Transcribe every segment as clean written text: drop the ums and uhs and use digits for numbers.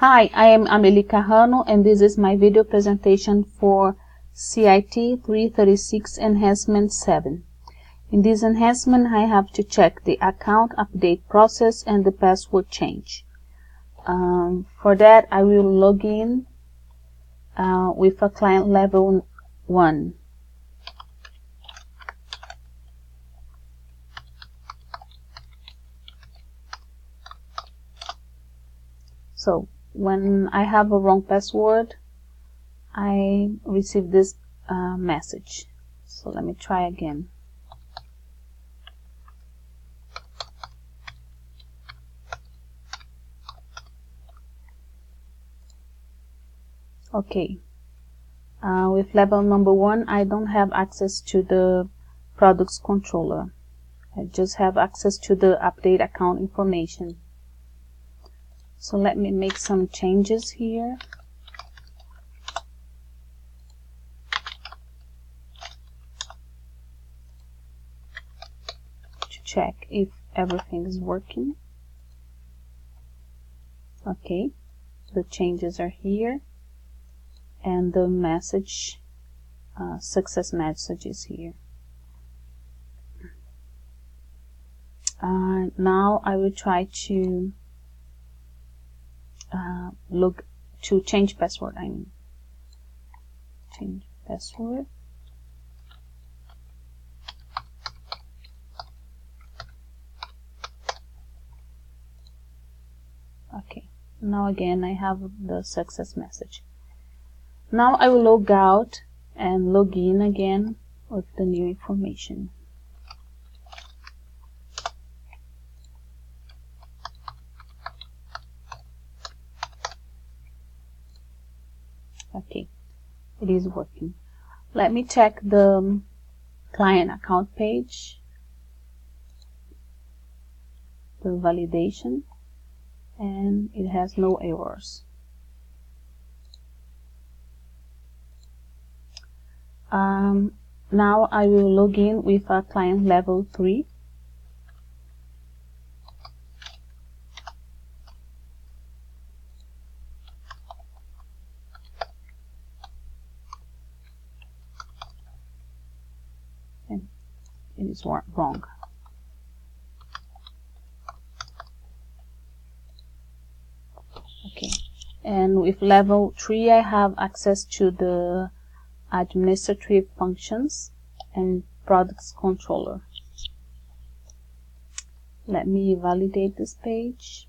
Hi, I am Amelie Carrano and this is my video presentation for CIT 336 Enhancement 7. In this enhancement, I have to check the account update process and the password change. For that, I will log in with a client level 1. So when I have a wrong password, I receive this message. So let me try again. Okay, with level number 1, I don't have access to the products controller. I just have access to the update account information. So let me make some changes here. To check if everything is working. Okay, the changes are here. And the message, success message is here. Now I will try to look to change password. Change password. Okay, now again I have the success message. Now I will log out and log in again with the new information. Okay, it is working. Let me check the client account page, the validation, and it has no errors. Now I will log in with a client level 3. And it is wrong. Okay, and with level 3 I have access to the administrative functions and products controller. Let me validate this page.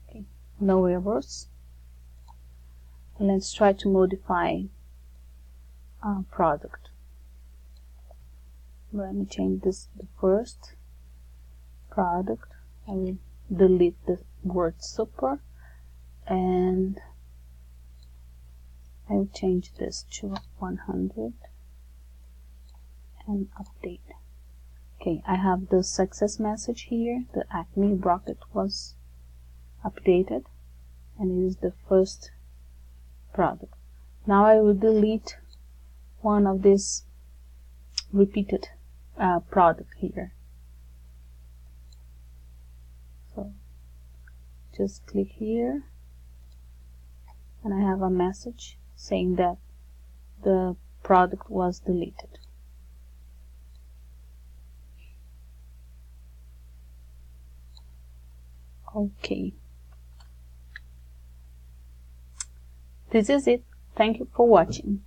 Okay, no errors. Let's try to modify product. Let me change this to the first product. I will delete the word super and I will change this to 100 and update. Okay, I have the success message here. The Acme bracket was updated and it is the first product. Now I will delete one of these repeated product here. So just click here and I have a message saying that the product was deleted. Okay, this is it. Thank you for watching.